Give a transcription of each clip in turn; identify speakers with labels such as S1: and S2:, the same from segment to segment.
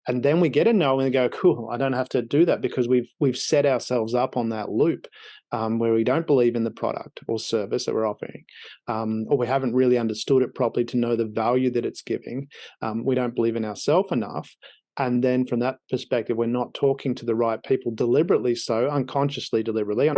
S1: And then we get a no and we go, cool, I don't have to do that, because we've set ourselves up on that loop where we don't believe in the product or service that we're offering, or we haven't really understood it properly to know the value that it's giving. We don't believe in ourselves enough. And then from that perspective, we're not talking to the right people deliberately, so unconsciously, deliberately.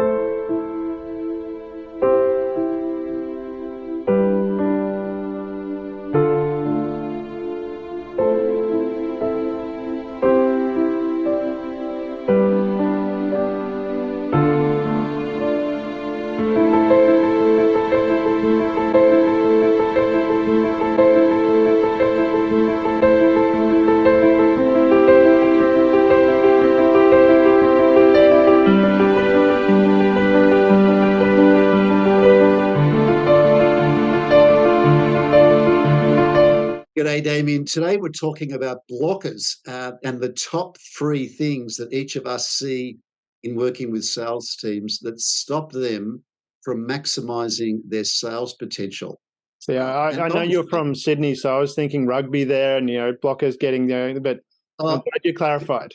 S2: G'day, Damien. Today we're talking about blockers and the top 3 things that each of us see in working with sales teams that stop them from maximizing their sales potential.
S1: So yeah, I know you're from Sydney, so I was thinking rugby there, and blockers getting there, but I'm glad you clarified.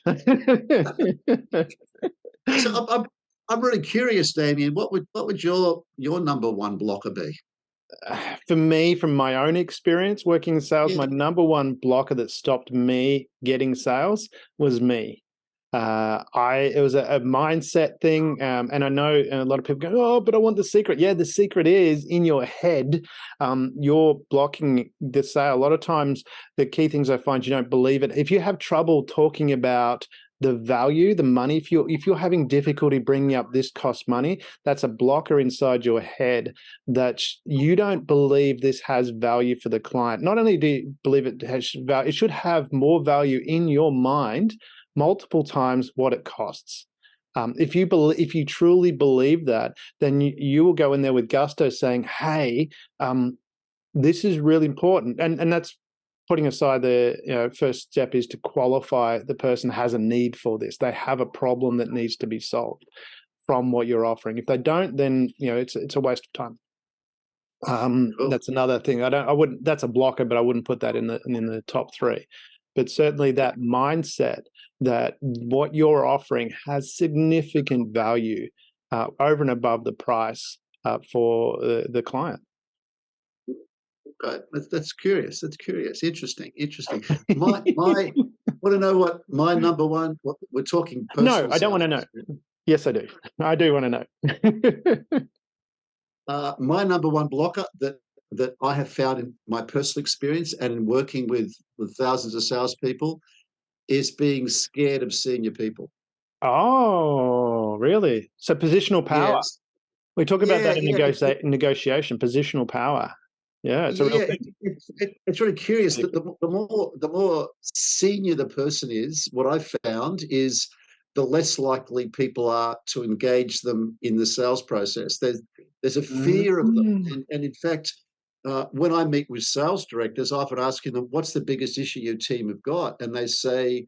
S2: So I'm really curious, Damien. What would your number 1 blocker be?
S1: For me, from my own experience working in sales, my number 1 blocker that stopped me getting sales was me. It was a mindset thing, and I know a lot of people go, oh, but I want the secret. Yeah, the secret is in your head. You're blocking the sale. A lot of times, the key things I find, you don't believe it. If you have trouble talking about the value, the money, if you're having difficulty bringing up this costs money, that's a blocker inside your head that you don't believe this has value for the client. Not only do you believe it has value, it should have more value in your mind multiple times what it costs. If you truly believe that, then you will go in there with gusto saying, hey, this is really important. And that's putting aside the first step is to qualify the person has a need for this. They have a problem that needs to be solved from what you're offering. If they don't, then it's a waste of time. That's another thing. I wouldn't. That's a blocker, but I wouldn't put that in the top 3. But certainly that mindset that what you're offering has significant value over and above the price for the client.
S2: That's curious. That's curious. Interesting. My want to know what my number 1? We're talking personal.
S1: No, I don't want to know. Yes, I do. I do want to
S2: know. My number 1 blocker that I have found in my personal experience and in working with thousands of salespeople is being scared of senior people.
S1: Oh, really? So positional power. Yes. We talk about that in negotiation, positional power. Yeah, it's a real thing.
S2: It's really curious that the more senior the person is, what I've found is the less likely people are to engage them in the sales process. There's a fear of them, and in fact, when I meet with sales directors, I often asking them, "What's the biggest issue your team have got?" And they say,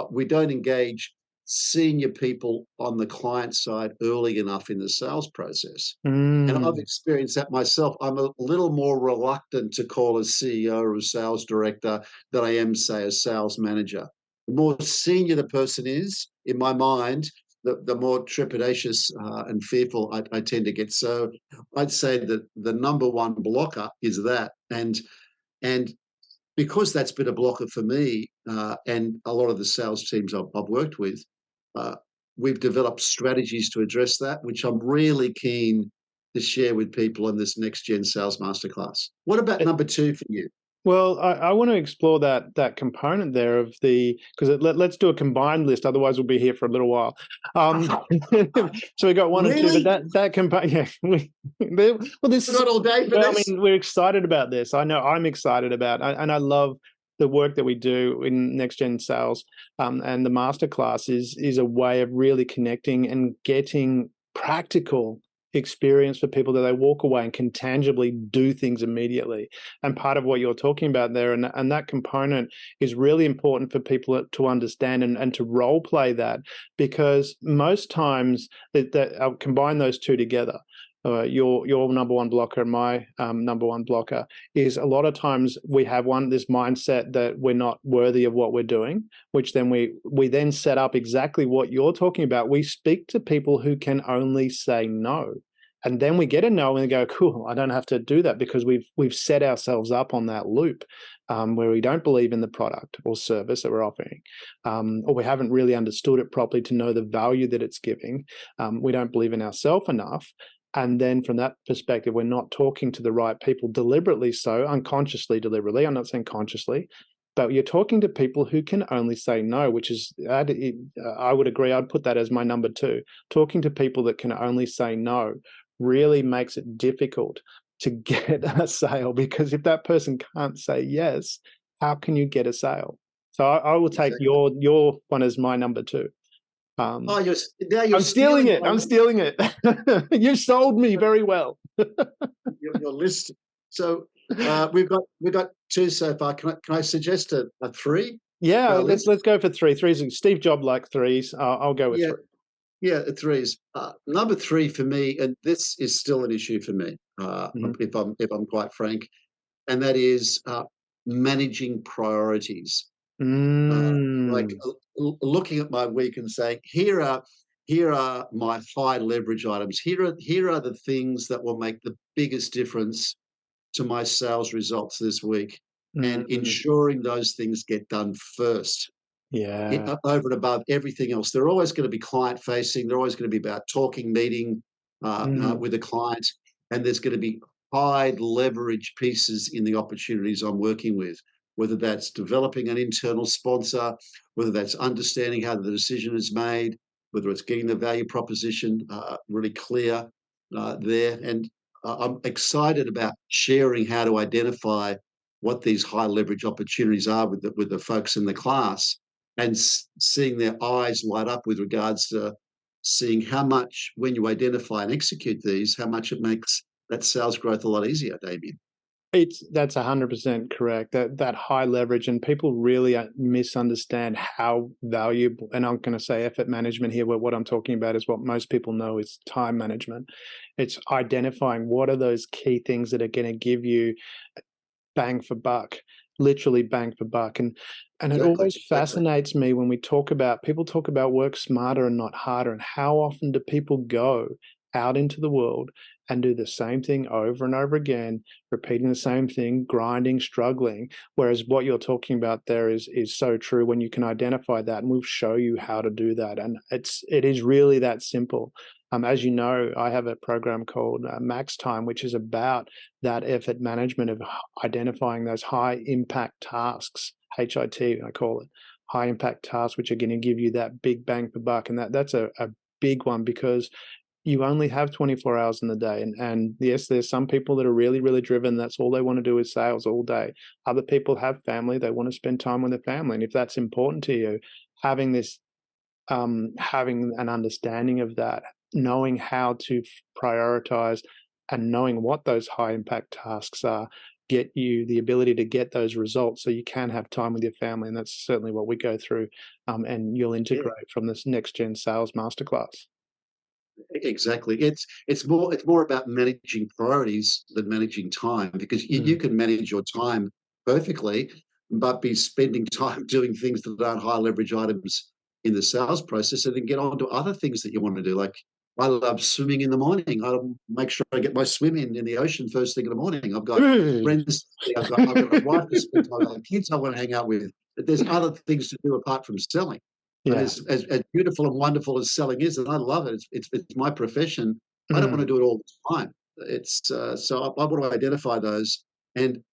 S2: "We don't engage senior people on the client side early enough in the sales process." And I've experienced that myself. I'm a little more reluctant to call a CEO or a sales director than I am, say, a sales manager. The more senior the person is, in my mind, the more trepidatious and fearful I tend to get. So I'd say that the number 1 blocker is that. And because that's been a blocker for me and a lot of the sales teams I've worked with, we've developed strategies to address that, which I'm really keen to share with people in this Next Gen Sales Masterclass. What about number 2 for you?
S1: Well, I want to explore that component there of because let's do a combined list. Otherwise, we'll be here for a little while. So we got 1 and 2, but that component, yeah. Well, this is
S2: not all day for this.
S1: I mean, we're excited about this. I know I'm excited about, and I love the work that we do in Next Gen Sales, and the masterclass is a way of really connecting and getting practical experience for people that they walk away and can tangibly do things immediately. And part of what you're talking about there, and that component is really important for people to understand and to role play that, because most times that I'll combine those 2 together. your number one blocker and my number one blocker is a lot of times we have this mindset that we're not worthy of what we're doing, which then we then set up exactly what you're talking about. We speak to people who can only say no. And then we get a no and we go, cool, I don't have to do that, because we've set ourselves up on that loop where we don't believe in the product or service that we're offering, or we haven't really understood it properly to know the value that it's giving. We don't believe in ourselves enough. And then from that perspective, we're not talking to the right people deliberately, so unconsciously, deliberately. I'm not saying consciously, but you're talking to people who can only say no, which is, I would agree, I'd put that as my number two. Talking to people that can only say no really makes it difficult to get a sale, because if that person can't say yes, how can you get a sale? So I will take your one as my number two.
S2: You're
S1: I'm stealing it. I'm stealing it. You sold me very well.
S2: your list. So we've got two so far. Can I suggest a three?
S1: Yeah, let's go for three. Threes. Steve Jobs like threes. I'll go with three.
S2: Yeah, threes. Number three for me, and this is still an issue for me, if I'm quite frank, and that is managing priorities. Like looking at my week and saying, here are my high leverage items. Here are the things that will make the biggest difference to my sales results this week, and ensuring those things get done first.
S1: Yeah.
S2: Over and above everything else. They're always going to be client facing. They're always going to be about meeting with a client, and there's going to be high leverage pieces in the opportunities I'm working with, whether that's developing an internal sponsor, whether that's understanding how the decision is made, whether it's getting the value proposition really clear there. And I'm excited about sharing how to identify what these high leverage opportunities are with the folks in the class, and seeing their eyes light up with regards to seeing how much, when you identify and execute these, how much it makes that sales growth a lot easier, Damien.
S1: That's 100% correct. That high leverage, and people really misunderstand how valuable. And I'm going to say effort management here, but what I'm talking about is what most people know is time management. It's identifying what are those key things that are going to give you bang for buck, literally bang for buck. And it always fascinates me when people talk about work smarter and not harder, and how often do people go out into the world and do the same thing over and over again, repeating the same thing, grinding, struggling. Whereas what you're talking about there is so true when you can identify that, and we'll show you how to do that. And it is really that simple. As you know, I have a program called Max Time, which is about that effort management of identifying those high impact tasks, HIT, I call it, high impact tasks, which are going to give you that big bang for buck. And that's a big one, because you only have 24 hours in the day. And yes, there's some people that are really, really driven. That's all they want to do is sales all day. Other people have family. They want to spend time with their family. And if that's important to you, having an understanding of that, knowing how to prioritize and knowing what those high impact tasks are, get you the ability to get those results so you can have time with your family. And that's certainly what we go through. And you'll integrate from this next gen sales masterclass.
S2: Exactly. It's more about managing priorities than managing time, because you can manage your time perfectly, but be spending time doing things that aren't high leverage items in the sales process, and then get on to other things that you want to do. Like, I love swimming in the morning. I'll make sure I get my swim in the ocean first thing in the morning. I've got friends, I've got a wife to spend time with, I've kids I want to hang out with. But there's other things to do apart from selling. Yeah. And as beautiful and wonderful as selling is, and I love it, it's my profession, I don't want to do it all the time. It's so I want to identify those, and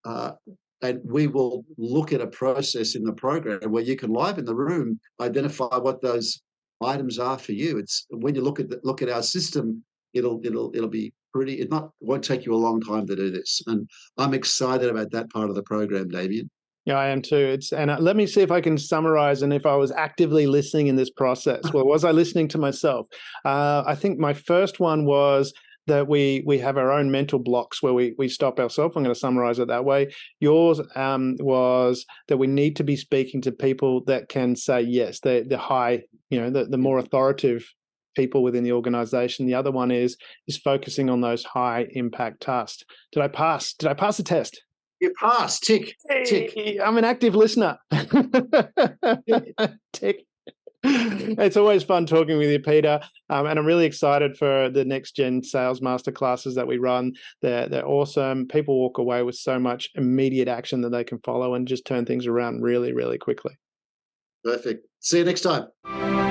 S2: we will look at a process in the program where you can, live in the room, identify what those items are for you. It's when you look at our system, it'll be pretty. It won't take you a long time to do this, and I'm excited about that part of the program, Damien.
S1: Yeah, I am too. Let me see if I can summarize, and if I was actively listening in this process. Well, was I listening to myself? I think my first one was that we have our own mental blocks where we stop ourselves. I'm going to summarize it that way. Yours was that we need to be speaking to people that can say yes, the high, the more authoritative people within the organization. The other one is focusing on those high impact tasks. Did I pass? Did I pass the test?
S2: You passed. Tick. Tick.
S1: Hey, I'm an active listener. Tick. It's always fun talking with you, Peter, and I'm really excited for the next gen sales masterclasses that we run. They're awesome. People walk away with so much immediate action that they can follow and just turn things around really, really quickly.
S2: Perfect. See you next time.